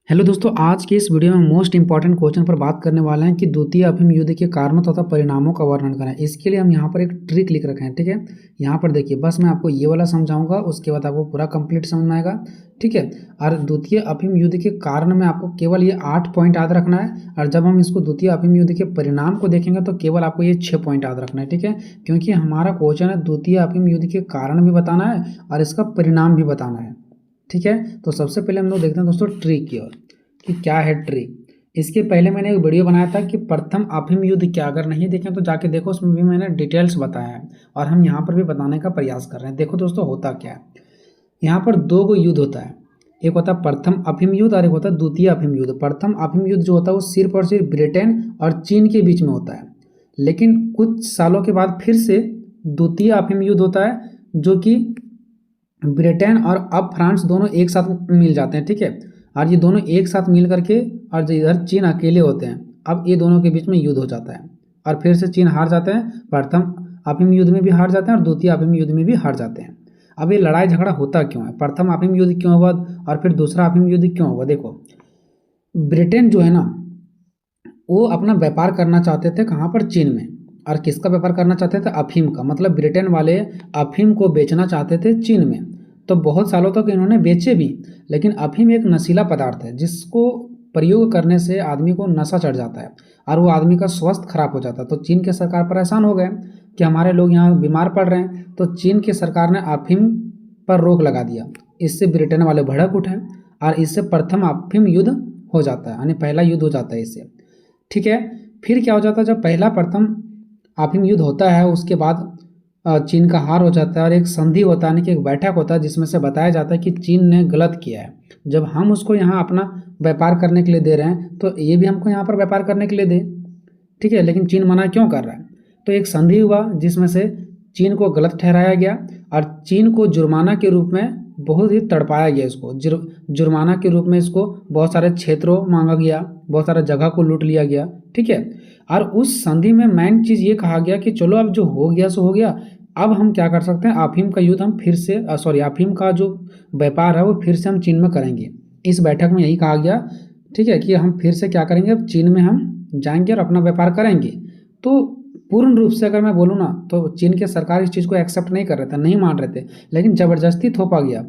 Hello दोस्तों, आज की इस वीडियो में मोस्ट इंपॉर्टेंट क्वेश्चन पर बात करने वाले हैं कि द्वितीय अफीम युद्ध के कारणों तथा परिणामों का वर्णन करें। इसके लिए हम यहाँ पर एक ट्रिक लिख रखे हैं, ठीक है। यहाँ पर देखिए, बस मैं आपको ये वाला समझाऊंगा, उसके बाद आपको पूरा कंप्लीट समझ में आएगा, ठीक है। और द्वितीय अफीम युद्ध के कारण में आपको केवल ये 8 पॉइंट याद रखना है, और जब हम इसको द्वितीय अफीम युद्ध के परिणाम को देखेंगे तो केवल आपको ये 6 पॉइंट याद रखना है, ठीक है। क्योंकि हमारा क्वेश्चन है द्वितीय अफीम युद्ध के कारण भी बताना है और इसका परिणाम भी बताना है, ठीक है। तो सबसे पहले हम लोग देखते हैं दोस्तों ट्रिक की ओर कि क्या है ट्रिक। इसके पहले मैंने एक वीडियो बनाया था कि प्रथम अफीम युद्ध क्या, अगर नहीं देखें तो जाके देखो, उसमें भी मैंने डिटेल्स बताया है और हम यहाँ पर भी बताने का प्रयास कर रहे हैं। देखो दोस्तों, होता क्या है, यहाँ पर दो गो युद्ध होता है, एक होता है प्रथम अफीम युद्ध और एक होता है द्वितीय अफीम युद्ध। प्रथम अफीम युद्ध जो होता है वो सिर्फ और सिर्फ ब्रिटेन और चीन के बीच में होता है, लेकिन कुछ सालों के बाद फिर से द्वितीय अफीम युद्ध होता है, जो कि ब्रिटेन और अब फ्रांस दोनों एक साथ मिल जाते हैं, ठीक है। और ये दोनों एक साथ मिल करके, और इधर चीन अकेले होते हैं, अब ये दोनों के बीच में युद्ध हो जाता है और फिर से चीन हार जाते हैं, प्रथम अफीम युद्ध में भी हार जाते हैं और द्वितीय अफीम युद्ध में भी हार जाते हैं। अब ये लड़ाई झगड़ा होता क्यों है, प्रथम अफीम युद्ध क्यों हुआ और फिर दूसरा अफीम युद्ध क्यों हुआ। देखो, ब्रिटेन जो है ना, वो अपना व्यापार करना चाहते थे कहाँ पर, चीन में। और किसका व्यापार करना चाहते थे, अफीम का। मतलब ब्रिटेन वाले अफीम को बेचना चाहते थे चीन में, तो बहुत सालों तक इन्होंने बेचे भी। लेकिन अफीम एक नशीला पदार्थ है जिसको प्रयोग करने से आदमी को नशा चढ़ जाता है और वो आदमी का स्वास्थ्य खराब हो जाता है। तो चीन के सरकार परेशान हो गए कि हमारे लोग यहाँ बीमार पड़ रहे हैं, तो चीन की सरकार ने अफीम पर रोक लगा दिया। इससे ब्रिटेन वाले भड़क उठे और इससे प्रथम अफीम युद्ध हो जाता है, यानी पहला युद्ध हो जाता है इससे, ठीक है। फिर क्या हो जाता है, जब पहला प्रथम अफीम युद्ध होता है उसके बाद चीन का हार हो जाता है और एक संधि होता है, यानी कि एक बैठक होता है जिसमें से बताया जाता है कि चीन ने गलत किया है। जब हम उसको यहाँ अपना व्यापार करने के लिए दे रहे हैं तो ये भी हमको यहाँ पर व्यापार करने के लिए दे, ठीक है। लेकिन चीन मना क्यों कर रहा है, तो एक संधि हुआ जिसमें से चीन को गलत ठहराया गया और चीन को जुर्माना के रूप में बहुत ही तड़पाया गया। इसको जुर्माना के रूप में इसको बहुत सारे क्षेत्रों मांगा गया, बहुत सारे जगह को लूट लिया गया, ठीक है। और उस संधि में मेन चीज़ ये कहा गया कि चलो अब जो हो गया सो हो गया, अब हम क्या कर सकते हैं, अफीम का युद्ध हम फिर से अफीम का जो व्यापार है वो फिर से हम चीन में करेंगे। इस बैठक में यही कहा गया, ठीक है, कि हम फिर से क्या करेंगे, अब चीन में हम जाएंगे और अपना व्यापार करेंगे। तो पूर्ण रूप से अगर मैं बोलूँ ना, तो चीन के सरकार इस चीज़ को एक्सेप्ट नहीं कर रहे थे, नहीं मान रहे थे, लेकिन ज़बरदस्ती थोपा गया,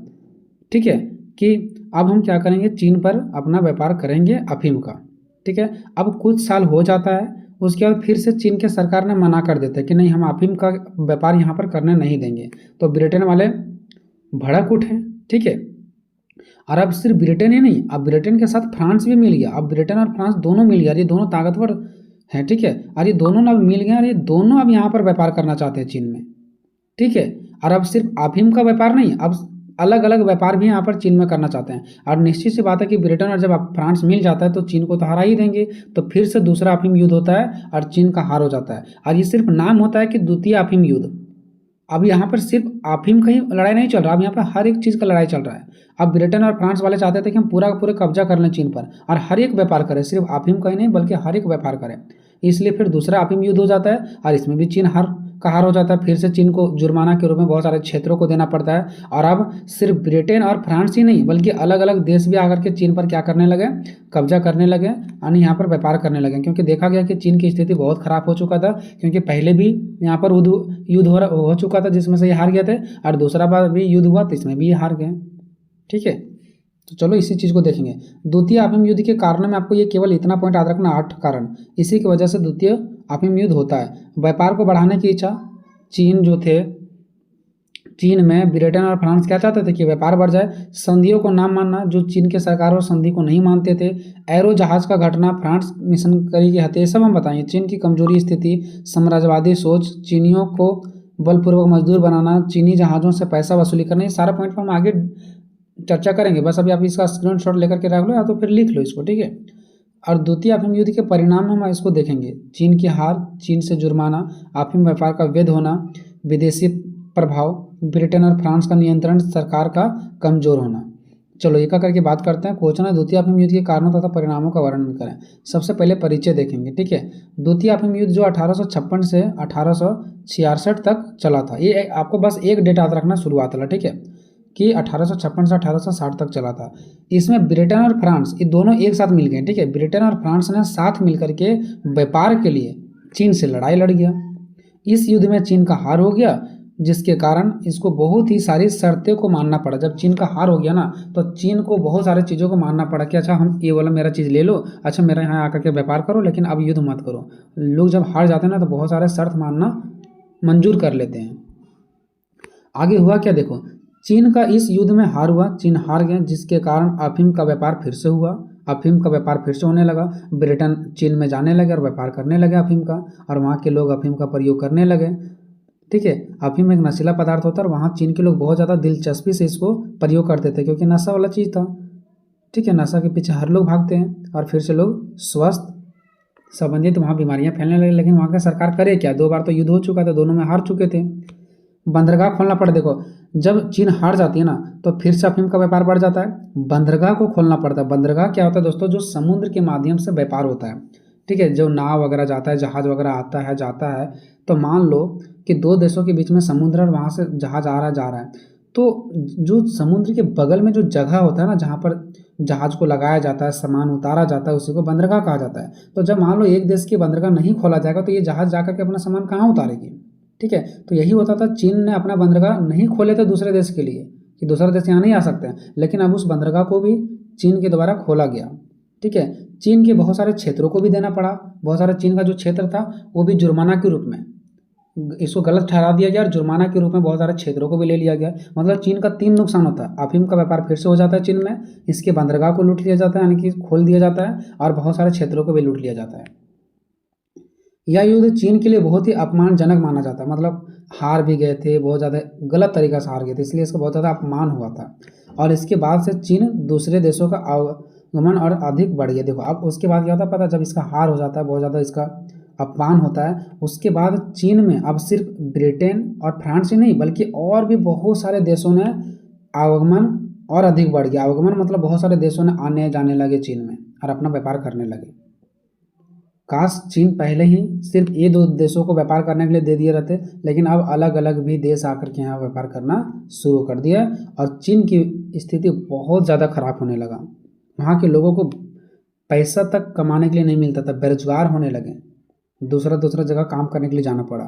ठीक है, कि अब हम क्या करेंगे, चीन पर अपना व्यापार करेंगे अफीम का, ठीक है। अब कुछ साल हो जाता है, उसके बाद फिर से चीन के सरकार ने मना कर देता है कि नहीं, हम अफीम का व्यापार यहाँ पर करने नहीं देंगे। तो ब्रिटेन वाले भड़क उठे, ठीक है। और अब सिर्फ ब्रिटेन ही नहीं, अब ब्रिटेन के साथ फ्रांस भी मिल गया। अब ब्रिटेन और फ्रांस दोनों मिल गया, ये दोनों ताकतवर हैं, ठीक है। और ये दोनों अब मिल गए और ये दोनों अब यहाँ पर व्यापार करना चाहते हैं चीन में, ठीक है। और अब सिर्फ अफीम का व्यापार नहीं, अब अलग अलग व्यापार भी यहाँ पर चीन में करना चाहते हैं। और निश्चित सी बात है कि ब्रिटेन और जब फ्रांस मिल जाता है तो चीन को तो हरा ही देंगे, तो फिर से दूसरा अफीम युद्ध होता है और चीन का हार हो जाता है। और ये सिर्फ नाम होता है कि द्वितीय अफीम युद्ध। अब यहाँ पर सिर्फ अफीम का ही लड़ाई नहीं चल रहा, अब यहाँ पर हर एक चीज़ का लड़ाई चल रहा है। अब ब्रिटेन और फ्रांस वाले चाहते थे कि हम पूरा कब्जा कर लें चीन पर और हर एक व्यापार करें, सिर्फ अफीम का ही नहीं बल्कि हर एक व्यापार करें। इसलिए फिर दूसरा अफीम युद्ध हो जाता है और इसमें भी चीन हार हो जाता है। फिर से चीन को जुर्माना के रूप में बहुत सारे क्षेत्रों को देना पड़ता है। और अब सिर्फ ब्रिटेन और फ्रांस ही नहीं बल्कि अलग अलग देश भी आकर के चीन पर क्या करने लगे, कब्जा करने लगे, यानी यहाँ पर व्यापार करने लगे। क्योंकि देखा गया कि चीन की स्थिति बहुत खराब हो चुका था, क्योंकि पहले भी यहाँ पर युद्ध हो चुका था जिसमें से ये हार गए थे, और दूसरा बार भी युद्ध हुआ तो इसमें भी ये हार गए, ठीक है। तो चलो इसी चीज़ को देखेंगे। द्वितीय अफीम युद्ध के कारण में आपको ये केवल इतना पॉइंट याद रखना, 8 कारण। इसी की वजह से द्वितीय अफीम युद्ध होता है। व्यापार को बढ़ाने की इच्छा, चीन जो थे, चीन में ब्रिटेन और फ्रांस क्या चाहते थे कि व्यापार बढ़ जाए। संधियों को ना मानना, जो चीन के सरकार और संधि को नहीं मानते थे। एरो जहाज का घटना, फ्रांस मिशनरी की हत्या, सब हम बताएंगे। चीन की कमजोरी स्थिति, साम्राज्यवादी सोच, चीनियों को बलपूर्वक मजदूर बनाना, चीनी जहाज़ों से पैसा वसूली करना, ये सारा पॉइंट पर हम आगे चर्चा करेंगे। बस अभी आप इसका स्क्रीनशॉट लेकर के रख लो या तो फिर लिख लो इसको, ठीक है। और द्वितीय अफीम युद्ध के परिणाम हम इसको देखेंगे। चीन की हार, चीन से जुर्माना, अफीम व्यापार का वैध होना, विदेशी प्रभाव, ब्रिटेन और फ्रांस का नियंत्रण, सरकार का कमजोर होना। चलो एक करके बात करते हैं। क्वेश्चन है द्वितीय अफीम युद्ध के कारणों तथा परिणामों का वर्णन करें। सबसे पहले परिचय देखेंगे, ठीक है। द्वितीय अफीम युद्ध जो 1856 से 1866 तक चला था, ये आपको बस एक डेट याद रखना, शुरुआत वाला, ठीक है। कि 1856 से 1860 तक चला था। इसमें ब्रिटेन और फ्रांस ये दोनों एक साथ मिल गए, ठीक है। ब्रिटेन और फ्रांस ने साथ मिलकर के व्यापार के लिए चीन से लड़ाई लड़ गया। इस युद्ध में चीन का हार हो गया, जिसके कारण इसको बहुत ही सारी शर्तें को मानना पड़ा। जब चीन का हार हो गया ना, तो चीन को बहुत सारी चीज़ों को मानना पड़ा कि अच्छा हम ये वाला मेरा चीज़ ले लो, अच्छा मेरा यहाँ आकर के व्यापार करो, लेकिन अब युद्ध मत करो। लोग जब हार जाते हैं ना, तो बहुत सारे शर्त मानना मंजूर कर लेते हैं। आगे हुआ क्या देखो, चीन का इस युद्ध में हार हुआ, चीन हार गया, जिसके कारण अफीम का व्यापार फिर से हुआ। अफीम का व्यापार फिर से होने लगा, ब्रिटेन चीन में जाने लगे और व्यापार करने लगे अफीम का, और वहाँ के लोग अफीम का प्रयोग करने लगे, ठीक है। अफीम एक नशीला पदार्थ होता है और वहाँ चीन के लोग बहुत ज़्यादा दिलचस्पी से इसको प्रयोग करते थे, क्योंकि नशा वाला चीज़ था, ठीक है। नशा के पीछे हर लोग भागते हैं और फिर से लोग स्वस्थ संबंधित वहाँ बीमारियाँ फैलने लगी। लेकिन वहाँ की सरकार करे क्या, 2 बार तो युद्ध हो चुका था, दोनों में हार चुके थे। बंदरगाह खोलना पड़ा। देखो, जब चीन हार जाती है ना, तो फिर से अफीम का व्यापार बढ़ जाता है, बंदरगाह को खोलना पड़ता है। बंदरगाह क्या होता है दोस्तों, जो समुद्र के माध्यम से व्यापार होता है, ठीक है। जो नाव वगैरह जाता है, जहाज वगैरह आता है जाता है, तो मान लो कि 2 देशों के बीच में समुद्र और वहाँ से जहाज आ रहा है जा रहा है, तो जो समुद्र के बगल में जो जगह होता है ना, जहाँ पर जहाज को लगाया जाता है, सामान उतारा जाता है, उसी को बंदरगाह कहा जाता है। तो जब मान लो एक देश की बंदरगाह नहीं खोला जाएगा, तो ये जहाज जाकर के अपना सामान कहाँ उतारेगी, ठीक है। तो यही होता था, चीन ने अपना बंदरगाह नहीं खोले थे दूसरे देश के लिए कि दूसरा देश यहाँ नहीं आ सकते हैं, लेकिन अब उस बंदरगाह को भी चीन के द्वारा खोला गया, ठीक है। चीन के बहुत सारे क्षेत्रों को भी देना पड़ा, बहुत सारे चीन का जो क्षेत्र था वो भी जुर्माना के रूप में इसको गलत ठहरा दिया गया और जुर्माना के रूप में बहुत सारे क्षेत्रों को भी ले लिया गया। मतलब चीन का 3 नुकसान होता है, अफीम का व्यापार फिर से हो जाता है चीन में, इसके बंदरगाह को लूट लिया जाता है, यानी कि खोल दिया जाता है, और बहुत सारे क्षेत्रों को भी लूट लिया जाता है। यह युद्ध चीन के लिए बहुत ही अपमानजनक माना जाता है, मतलब हार भी गए थे, बहुत ज़्यादा गलत तरीका से हार गए थे, इसलिए इसका बहुत ज़्यादा अपमान हुआ था। और इसके बाद से चीन दूसरे देशों का आगमन और अधिक बढ़ गया। देखो, अब उसके बाद क्या होता है पता, जब इसका हार हो जाता है, बहुत ज़्यादा इसका अपमान होता है, उसके बाद चीन में अब सिर्फ ब्रिटेन और फ्रांस ही नहीं, बल्कि और भी बहुत सारे देशों ने आगमन और अधिक बढ़ गया। आगमन मतलब बहुत सारे देशों ने आने जाने लगे चीन में और अपना व्यापार करने लगे। काश चीन पहले ही सिर्फ ये 2 देशों को व्यापार करने के लिए दे दिए रहते, लेकिन अब अलग अलग भी देश आकर के यहाँ व्यापार करना शुरू कर दिया, और चीन की स्थिति बहुत ज़्यादा खराब होने लगा। वहाँ के लोगों को पैसा तक कमाने के लिए नहीं मिलता था, बेरोजगार होने लगे, दूसरा जगह काम करने के लिए जाना पड़ा।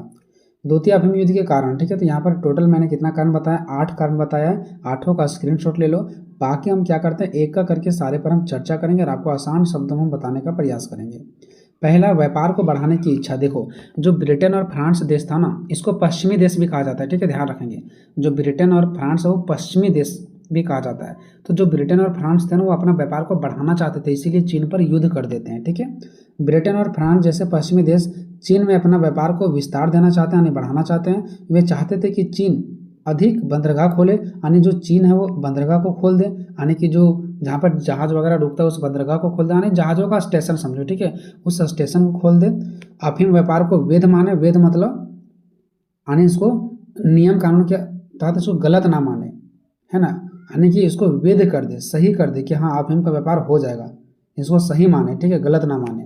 द्वितीय अफीम युद्ध के कारण, ठीक है। तो यहाँ पर टोटल मैंने कितना कारण बताया, 8 कारण बताया है, 8 का स्क्रीनशॉट ले लो। बाकी हम क्या करते हैं, एक का करके सारे पर हम चर्चा करेंगे और आपको आसान शब्दों में बताने का प्रयास करेंगे। पहला, व्यापार को बढ़ाने की इच्छा। देखो, जो ब्रिटेन और फ्रांस देश था ना, इसको पश्चिमी देश भी कहा जाता है, ठीक है, ध्यान रखेंगे। जो ब्रिटेन और फ्रांस है वो पश्चिमी देश भी कहा जाता है। तो जो ब्रिटेन और फ्रांस थे ना, वो अपना व्यापार को बढ़ाना चाहते थे, इसीलिए चीन पर युद्ध कर देते हैं, ठीक है। ब्रिटेन और फ्रांस जैसे पश्चिमी देश चीन में अपना व्यापार को विस्तार देना चाहते हैं, यानी बढ़ाना चाहते हैं। वे चाहते थे कि चीन अधिक बंदरगाह खोले, यानी जो चीन है वो बंदरगाह को खोल दे, यानी कि जो जहाँ पर जहाज वगैरह रुकता है उस बंदरगाह को खोल दे, यानी जहाज़ों का स्टेशन समझो, ठीक है, उस स्टेशन को खोल दे। अफीम व्यापार को वैध माने, वैध मतलब यानी इसको नियम कानून के तहत इसको गलत ना माने, है ना, यानी कि इसको वैध कर दे, सही कर दे कि हाँ अफीम का व्यापार हो जाएगा, इसको सही माने, ठीक है, गलत ना माने।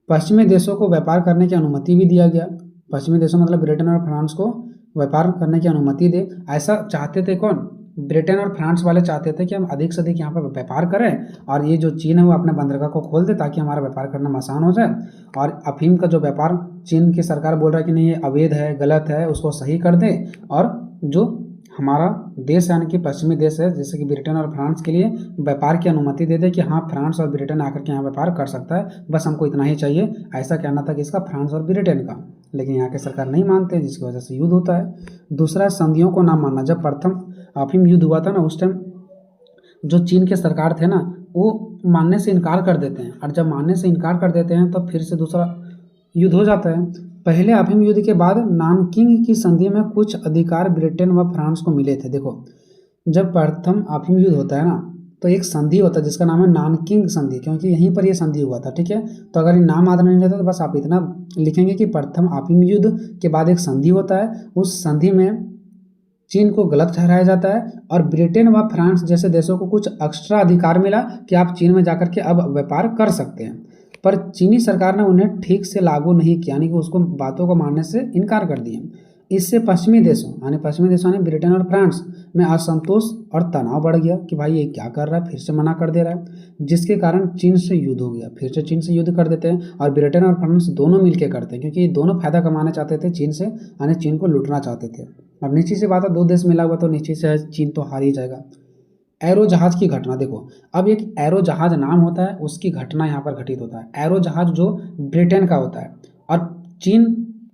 पश्चिमी देशों को व्यापार करने की अनुमति भी दिया गया। पश्चिमी देशों मतलब ब्रिटेन और फ्रांस को व्यापार करने की अनुमति दे, ऐसा चाहते थे कौन, ब्रिटेन और फ्रांस वाले चाहते थे कि हम अधिक से अधिक यहाँ पर व्यापार करें, और ये जो चीन है वो अपने बंदरगाह को खोल दे ताकि हमारा व्यापार करना आसान हो जाए। और अफीम का जो व्यापार चीन की सरकार बोल रहा है कि नहीं ये अवैध है, गलत है, उसको सही कर दे, और जो हमारा देश यानी कि पश्चिमी देश है जैसे कि ब्रिटेन और फ्रांस के लिए व्यापार की अनुमति दे दे कि हाँ फ्रांस और ब्रिटेन आकर के यहाँ व्यापार कर सकता है, बस हमको इतना ही चाहिए, ऐसा कहना था कि इसका फ्रांस और ब्रिटेन का। लेकिन यहाँ की सरकार नहीं मानते, जिसकी वजह से युद्ध होता है। दूसरा, संधियों को ना मानना। जब प्रथम अफीम युद्ध हुआ था ना, उस टाइम जो चीन के सरकार थे ना वो मानने से इनकार कर देते हैं, और जब मानने से इनकार कर देते हैं तो फिर से दूसरा युद्ध हो जाता है। पहले अफीम युद्ध के बाद नानकिंग की संधि में कुछ अधिकार ब्रिटेन व फ्रांस को मिले थे। देखो, जब प्रथम अफीम युद्ध होता है ना तो एक संधि होता है जिसका नाम है नानकिंग संधि, क्योंकि यहीं पर ये संधि हुआ था, ठीक है। तो अगर ये नाम याद नहीं रहता तो बस आप इतना लिखेंगे कि प्रथम अफीम युद्ध के बाद एक संधि होता है, उस संधि में चीन को गलत ठहराया जाता है और ब्रिटेन व फ्रांस जैसे देशों को कुछ एक्स्ट्रा अधिकार मिला कि आप चीन में जाकर के अब व्यापार कर सकते हैं। पर चीनी सरकार ने उन्हें ठीक से लागू नहीं किया, यानी कि उसको बातों को मानने से इनकार कर दिया। इससे पश्चिमी देशों यानी ब्रिटेन और फ्रांस में असंतोष और तनाव बढ़ गया कि भाई ये क्या कर रहा है, फिर से मना कर दे रहा है, जिसके कारण चीन से युद्ध हो गया। फिर से चीन से युद्ध कर देते हैं और ब्रिटेन और फ्रांस दोनों मिलकर करते हैं, क्योंकि ये दोनों फायदा कमाना चाहते थे चीन से, यानी चीन को लूटना चाहते थे। अब निश्चित सी बात है, दो देश मिला हुआ तो निश्चित से चीन तो हार ही जाएगा। एरो जहाज की घटना देखो, अब एक एरो जहाज नाम होता है, उसकी घटना यहाँ पर घटित होता है। एरो जहाज जो ब्रिटेन का होता है और चीन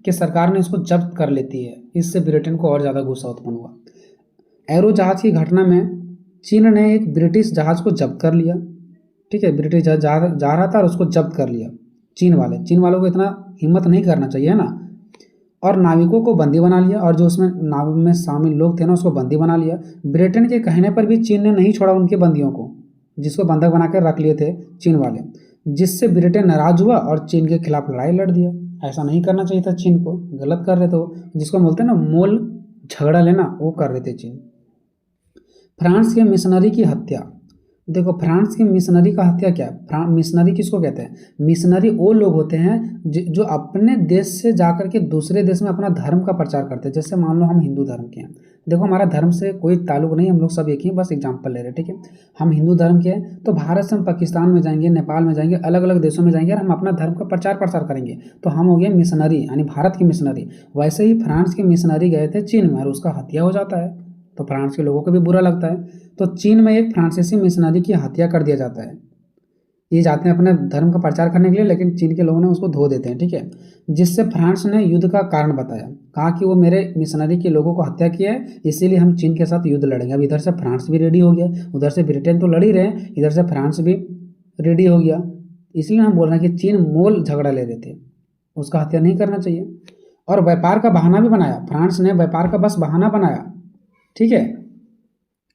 के सरकार ने इसको जब्त कर लेती है, इससे ब्रिटेन को और ज़्यादा गुस्सा उत्पन्न हुआ। एरो जहाज की घटना में चीन ने एक ब्रिटिश जहाज को जब्त कर लिया, ठीक है, ब्रिटिश जहाज जा रहा था और उसको जब्त कर लिया चीन वालों को इतना हिम्मत नहीं करना चाहिए, है ना। और नाविकों को बंदी बना लिया और जो उसमें नाव में शामिल लोग थे ना, उसको बंदी बना लिया। ब्रिटेन के कहने पर भी चीन ने नहीं छोड़ा उनके बंदियों को, जिसको बंधक बना कर रख लिए थे चीन वाले, जिससे ब्रिटेन नाराज हुआ और चीन के खिलाफ लड़ाई लड़ दिया। ऐसा नहीं करना चाहिए था चीन को, गलत कर रहे थे वो, जिसको बोलते हैं ना मोल झगड़ा लेना, वो कर रहे थे चीन। फ्रांस के मिशनरी की हत्या, देखो फ्रांस की मिशनरी का हत्या क्या है। मिशनरी किसको कहते हैं? मिशनरी वो लोग होते हैं जो अपने देश से जाकर के दूसरे देश में अपना धर्म का प्रचार करते हैं। जैसे मान लो हम हिंदू धर्म के हैं, देखो हमारा धर्म से कोई ताल्लुक नहीं, हम लोग सब एक ही, बस एग्जाम्पल ले रहे हैं, ठीक है। हम हिंदू धर्म के हैं तो भारत से हम पाकिस्तान में जाएंगे, नेपाल में जाएंगे, अलग अलग देशों में जाएंगे और हम अपना धर्म का प्रचार प्रसार करेंगे, तो हम हो गए मिशनरी, यानी भारत की मिशनरी। वैसे ही फ्रांस के मिशनरी गए थे चीन में और उसका हत्या हो जाता है, तो फ्रांस के लोगों को भी बुरा लगता है। तो चीन में एक फ्रांसीसी मिशनरी की हत्या कर दिया जाता है। ये जाते हैं अपने धर्म का प्रचार करने के लिए, लेकिन चीन के लोगों ने उसको धो देते हैं, ठीक है। जिससे फ्रांस ने युद्ध का कारण बताया, कहा कि वो मेरे मिशनरी के लोगों को हत्या किया है, इसीलिए हम चीन के साथ युद्ध लड़ेंगे। अब इधर से फ्रांस भी रेडी हो गया, उधर से ब्रिटेन तो लड़ ही रहे हैं, इधर से फ्रांस भी रेडी हो गया। इसलिए हम बोल रहे हैं कि चीन मोल झगड़ा ले रहे थे, उसका हत्या नहीं करना चाहिए। और व्यापार का बहाना भी बनाया, फ्रांस ने व्यापार का बस बहाना बनाया, ठीक है।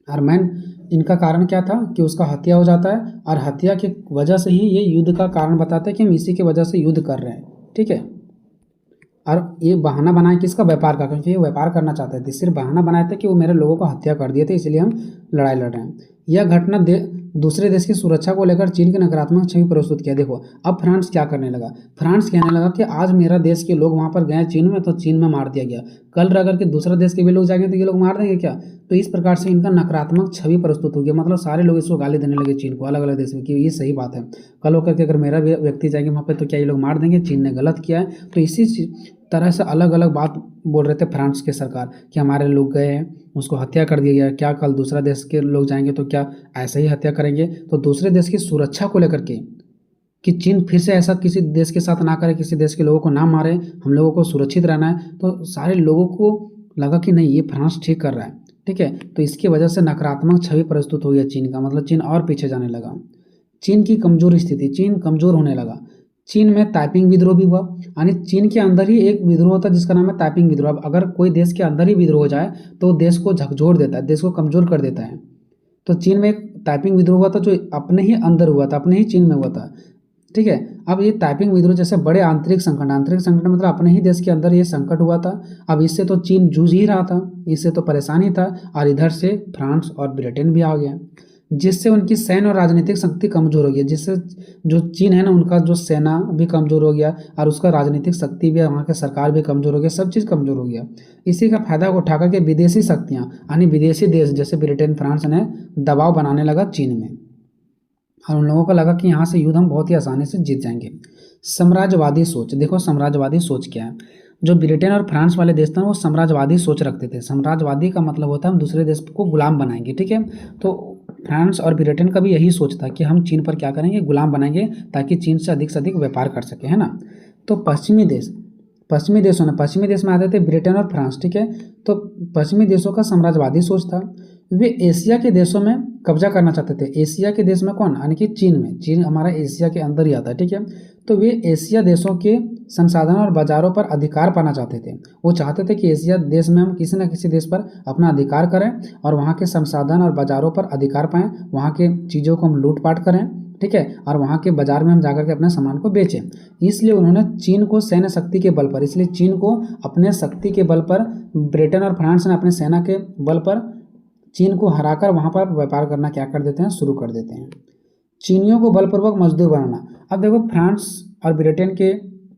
और मैन इनका कारण क्या था कि उसका हत्या हो जाता है, और हत्या की वजह से ही ये युद्ध का कारण बताते हैं कि हम इसी की वजह से युद्ध कर रहे हैं, ठीक है। और ये बहाना बनाया किसका? व्यापार का, क्योंकि ये व्यापार करना चाहते थे। सिर्फ बहाना बनाया था कि वो मेरे लोगों को हत्या कर दिए थे, इसलिए हम लड़ाई लड़ रहे हैं। यह घटना दूसरे देश की सुरक्षा को लेकर चीन की नकारात्मक छवि प्रस्तुत किया। देखो अब फ्रांस क्या करने लगा, फ्रांस कहने लगा कि आज मेरा देश के लोग वहाँ पर गए चीन में, तो चीन में मार दिया गया, कल अगर के दूसरा देश के भी लोग जाएंगे तो ये लोग मार देंगे क्या? तो इस प्रकार से इनका नकारात्मक छवि प्रस्तुत हो गया, मतलब सारे लोग इसको गाली देने लगे चीन को, अलग अलग देश में, कि ये सही बात है, कल होकर के अगर मेरा भी व्यक्ति जाएंगे वहाँ पर तो क्या ये लोग मार देंगे, चीन ने गलत किया है। तो इसी तरह से अलग अलग बात बोल रहे थे फ्रांस के सरकार कि हमारे लोग गए हैं, उसको हत्या कर दिया गया, क्या कल दूसरा देश के लोग जाएंगे तो क्या ऐसा ही हत्या करेंगे? तो दूसरे देश की सुरक्षा को लेकर के कि चीन फिर से ऐसा किसी देश के साथ ना करे, किसी देश के लोगों को ना मारे, हम लोगों को सुरक्षित रहना है, तो सारे लोगों को लगा कि नहीं ये फ्रांस ठीक कर रहा है, ठीक है। तो इसकी वजह से नकारात्मक छवि प्रस्तुत हो गया चीन का, मतलब चीन और पीछे जाने लगा। चीन की कमजोर स्थिति, चीन कमजोर होने लगा। चीन में ताइपिंग विद्रोह भी हुआ, यानी चीन के अंदर ही एक विद्रोह होता है जिसका नाम है ताइपिंग विद्रोह। अब अगर कोई देश के अंदर ही विद्रोह हो जाए तो देश को झकझोर देता है, देश को कमजोर कर देता है। तो चीन में एक ताइपिंग विद्रोह हुआ था जो अपने ही अंदर हुआ था, अपने ही चीन में हुआ था, ठीक है। अब ये ताइपिंग विद्रोह जैसे बड़े आंतरिक संकट मतलब अपने ही देश के अंदर ये संकट हुआ था। अब इससे तो चीन जूझ ही रहा था, इससे तो परेशानी था, और इधर से फ्रांस और ब्रिटेन भी आ गया, जिससे उनकी सैन्य और राजनीतिक शक्ति कमजोर हो गई, जिससे जो चीन है ना उनका जो सेना भी कमजोर हो गया और उसका राजनीतिक शक्ति भी, वहाँ के सरकार भी कमजोर हो गया, सब चीज़ कमजोर हो गया। इसी का फायदा उठा करके विदेशी शक्तियाँ यानी विदेशी देश जैसे ब्रिटेन फ्रांस ने दबाव बनाने लगा चीन में, और उन लोगों को लगा कि यहाँ से युद्ध हम बहुत ही आसानी से जीत जाएंगे। साम्राज्यवादी सोच, देखो साम्राज्यवादी सोच क्या है। जो ब्रिटेन और फ्रांस वाले देश थे वो साम्राज्यवादी सोच रखते थे। साम्राज्यवादी का मतलब होता है हम दूसरे देश को गुलाम बनाएंगे, ठीक है। तो फ्रांस और ब्रिटेन का भी यही सोच था कि हम चीन पर क्या करेंगे, गुलाम बनाएंगे, ताकि चीन से अधिक व्यापार कर सके, है ना। तो पश्चिमी देश में आते थे ब्रिटेन और फ्रांस, ठीक है। तो पश्चिमी देशों का साम्राज्यवादी सोच था, वे एशिया के देशों में कब्जा करना चाहते थे। एशिया के देश में कौन, यानी कि चीन में, चीन हमारा एशिया के अंदर ही आता है, ठीक है। तो वे एशिया देशों के संसाधन और बाजारों पर अधिकार पाना चाहते थे। वो चाहते थे कि एशिया देश में हम किसी न किसी देश पर अपना अधिकार करें और वहाँ के संसाधन और बाजारों पर अधिकार पाएँ, वहाँ के चीज़ों को हम लूटपाट करें, ठीक है, और वहाँ के बाजार में हम जाकर के अपने सामान को बेचें। इसलिए उन्होंने चीन को सैन्य शक्ति के बल पर, इसलिए चीन को अपने शक्ति के बल पर, ब्रिटेन और फ्रांस ने अपने सेना के बल पर चीन को हराकर वहाँ पर व्यापार करना क्या कर देते हैं, शुरू कर देते हैं। चीनियों को बलपूर्वक मजदूर बनाना। अब देखो फ्रांस और ब्रिटेन के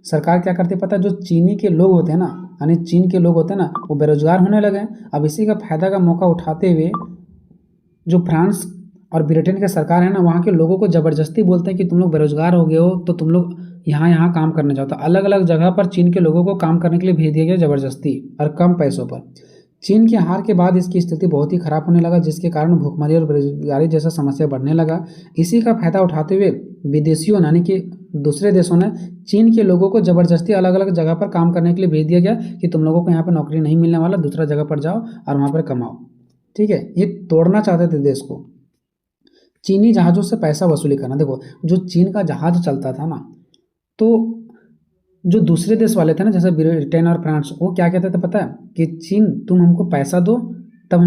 सरकार क्या करती है पता है, जो चीनी के लोग होते हैं ना, यानी चीन के लोग होते हैं ना, वो बेरोजगार होने लगे। अब इसी का फायदा का मौका उठाते हुए जो फ्रांस और ब्रिटेन की सरकार है ना, वहाँ के लोगों को ज़बरदस्ती बोलते हैं कि तुम लोग बेरोजगार हो गए हो तो तुम लोग यहाँ यहाँ काम करने जाओ। तो अलग अलग जगह पर चीन के लोगों को काम करने के लिए भेज दिया गया ज़बरदस्ती और कम पैसों पर। चीन की हार के बाद इसकी स्थिति बहुत ही खराब होने लगा, जिसके कारण भूखमरी और बेरोजगारी जैसा समस्या बढ़ने लगा। इसी का फायदा उठाते हुए विदेशियों यानी कि दूसरे देशों ने चीन के लोगों को ज़बरदस्ती अलग अलग जगह पर काम करने के लिए भेज दिया गया कि तुम लोगों को यहाँ पर नौकरी नहीं मिलने वाला, दूसरा जगह पर जाओ और वहाँ पर कमाओ। ठीक है, ये तोड़ना चाहते थे देश को, चीनी जहाज़ों से पैसा वसूली करना। देखो, जो चीन का जहाज़ चलता था ना, तो जो दूसरे देश वाले थे ना, जैसे ब्रिटेन और फ्रांस, वो क्या कहते थे पता है कि चीन तुम हमको पैसा दो, तब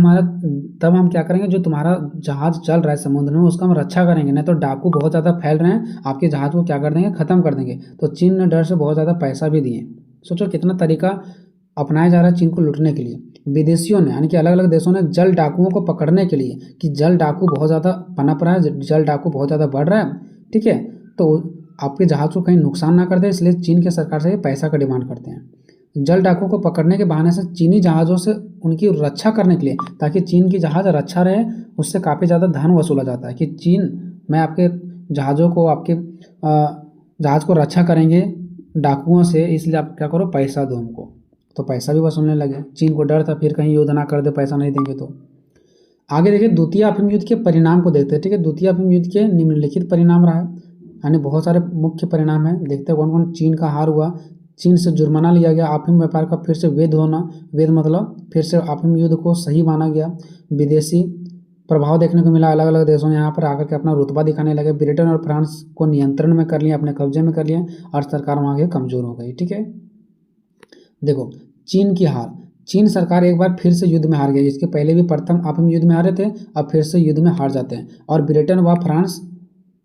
हम क्या करेंगे, जो तुम्हारा जहाज़ चल रहा है समुद्र में उसका हम रक्षा करेंगे, नहीं तो डाकू बहुत ज़्यादा फैल रहे हैं, आपके जहाज़ को क्या कर देंगे, ख़त्म कर देंगे। तो चीन ने डर से बहुत ज़्यादा पैसा भी दिए। सोचो कितना तरीका अपनाया जा रहा है चीन को लूटने के लिए। विदेशियों ने यानी कि अलग अलग देशों ने जल डाकुओं को पकड़ने के लिए, कि जल डाकू बहुत ज़्यादा पनप रहा है, जल डाकू बहुत ज़्यादा बढ़ रहा है, ठीक है, तो आपके जहाज़ को कहीं नुकसान ना कर दे, इसलिए चीन की सरकार से ये पैसा का डिमांड करते हैं। जल डाकुओं को पकड़ने के बहाने से चीनी जहाज़ों से उनकी रक्षा करने के लिए, ताकि चीन की जहाज़ रक्षा रहे, उससे काफ़ी ज़्यादा धन वसूला जाता है कि चीन मैं आपके जहाज़ों को, आपके जहाज़ को रक्षा करेंगे डाकुओं से, इसलिए आप क्या करो, पैसा दो हमको। तो पैसा भी वसूलने लगे। चीन को डर था फिर कहीं युद्ध ना कर दे, पैसा नहीं देंगे तो। आगे देखिए, द्वितीय अफीम युद्ध के परिणाम को देखते हैं। ठीक है, द्वितीय अफीम युद्ध के निम्नलिखित परिणाम रहा, यानी बहुत सारे मुख्य परिणाम हैं। देखते हैं कौन कौन। चीन का हार हुआ, चीन से जुर्माना लिया गया, अफीम व्यापार का फिर से वैध होना, वैध मतलब फिर से अफीम युद्ध को सही माना गया। विदेशी प्रभाव देखने को मिला, अलग अलग देशों ने यहाँ पर आकर के अपना रुतबा दिखाने लगे। ब्रिटेन और फ्रांस को नियंत्रण में कर लिया, अपने कब्जे में कर लिया, और सरकार वहाँ की कमज़ोर हो गई। ठीक है, देखो चीन की हार। चीन सरकार एक बार फिर से युद्ध में हार गई। इसके पहले भी प्रथम अफीम युद्ध में हारे थे, अब फिर से युद्ध में हार जाते हैं, और ब्रिटेन व फ्रांस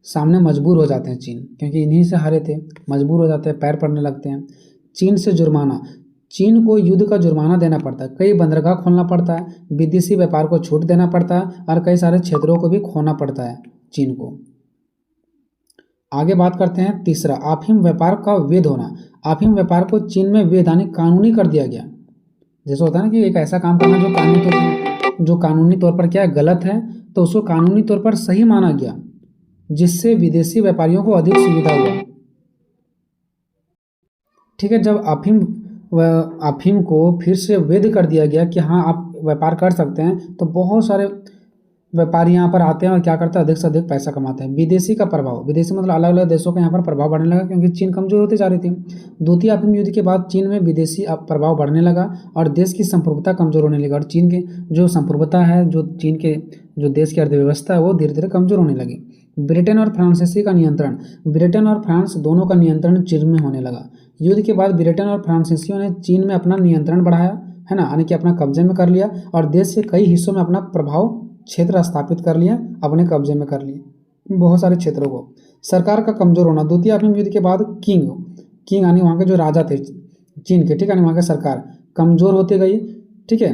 सामने मजबूर हो जाते हैं। चीन क्योंकि इन्हीं से हारे थे, मजबूर हो जाते हैं, पैर पड़ने लगते हैं। चीन से जुर्माना, चीन को युद्ध का जुर्माना देना पड़ता है, कई बंदरगाह खोलना पड़ता है, विदेशी व्यापार को छूट देना पड़ता है, और कई सारे क्षेत्रों को भी खोना पड़ता है चीन को। आगे बात करते हैं तीसरा, अफीम व्यापार का वैध होना। अफीम व्यापार को चीन में वैध यानी कानूनी कर दिया गया। जैसे होता है ना कि एक ऐसा काम करना जो कानूनी तौर पर क्या है, गलत है, तो उसको कानूनी तौर पर सही माना गया, जिससे विदेशी व्यापारियों को अधिक सुविधा हुआ। ठीक है, जब अफीम को फिर से वैध कर दिया गया कि हाँ आप व्यापार कर सकते हैं, तो बहुत सारे व्यापारी यहाँ पर आते हैं और क्या करते हैं, अधिक से अधिक पैसा कमाते हैं। विदेशी का प्रभाव, विदेशी मतलब अलग अलग देशों का यहाँ पर प्रभाव बढ़ने लगा, क्योंकि चीन कमजोर होती जा रही थी। द्वितीय अफीम युद्ध के बाद चीन में विदेशी प्रभाव बढ़ने लगा और देश की संप्रभुता कमजोर होने लगी, और चीन की जो संप्रभुता है, जो चीन के जो देश की अर्थव्यवस्था है, वो धीरे धीरे कमजोर होने लगी। ब्रिटेन और फ्रांसीसी का नियंत्रण, ब्रिटेन और फ्रांस दोनों का नियंत्रण चीन में होने लगा। युद्ध के बाद ब्रिटेन और फ्रांसीसियों ने चीन में अपना नियंत्रण बढ़ाया, है ना, यानी कि अपना कब्जे में कर लिया, और देश के कई हिस्सों में अपना प्रभाव क्षेत्र स्थापित कर लिया, अपने कब्जे में कर लिए बहुत सारे क्षेत्रों को। सरकार का कमजोर होना, द्वितीय अफीम युद्ध के बाद किंग यानी वहाँ के जो राजा थे चीन के, ठीक है, वहाँ की सरकार कमजोर होती गई। ठीक है,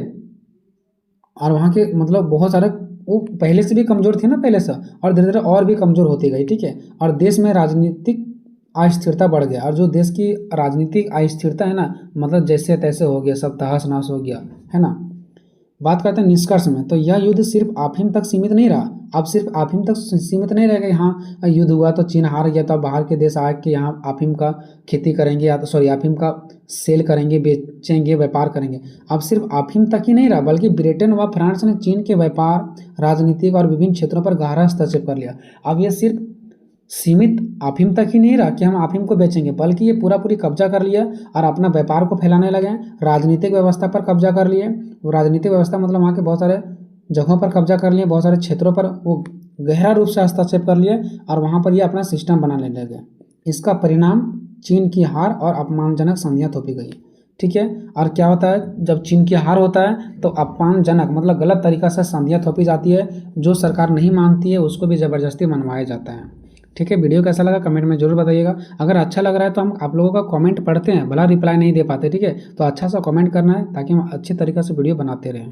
और वहाँ के मतलब बहुत सारे, वो पहले से भी कमजोर थी ना पहले से, और धीरे धीरे और भी कमजोर होती गई। ठीक है, और देश में राजनीतिक अस्थिरता बढ़ गया, और जो देश की राजनीतिक अस्थिरता है ना, मतलब जैसे तैसे हो गया, सब तहस नहस हो गया, है ना। बात करते हैं निष्कर्ष में, तो यह युद्ध सिर्फ अफीम तक सीमित नहीं रहा। अब सिर्फ अफीम तक सीमित नहीं रहेगा। हाँ युद्ध हुआ तो चीन हार गया, तो बाहर के देश आके यहाँ अफीम का खेती करेंगे, या तो सॉरी अफीम का सेल करेंगे, बेचेंगे, व्यापार करेंगे। अब सिर्फ अफीम तक ही नहीं रहा, बल्कि ब्रिटेन व फ्रांस ने चीन के व्यापार, राजनीतिक और विभिन्न क्षेत्रों पर गहरा हस्तक्षेप कर लिया। अब यह सिर्फ सीमित अफीम तक ही नहीं रहा कि हम अफीम को बेचेंगे, बल्कि ये पूरी कब्जा कर लिया और अपना व्यापार को फैलाने लगे। राजनीतिक व्यवस्था पर कब्जा कर लिए, राजनीतिक व्यवस्था मतलब वहाँ के बहुत सारे जगहों पर कब्जा कर लिए, बहुत सारे क्षेत्रों पर वो गहरा रूप से हस्तक्षेप कर लिए, और वहाँ पर ये अपना सिस्टम बनाने लगे। इसका परिणाम चीन की हार और अपमानजनक संधियाँ थोपी गई। ठीक है, और क्या होता है, जब चीन की हार होता है तो अपमानजनक मतलब गलत तरीका से संधियाँ थोपी जाती है, जो सरकार नहीं मानती है उसको भी ज़बरदस्ती मनवाया जाता है। ठीक है, वीडियो कैसा लगा कमेंट में जरूर बताइएगा। अगर अच्छा लग रहा है तो हम आप लोगों का कमेंट पढ़ते हैं, भला रिप्लाई नहीं दे पाते, ठीक है, तो अच्छा सा कमेंट करना है ताकि हम अच्छी तरीके से वीडियो बनाते रहें।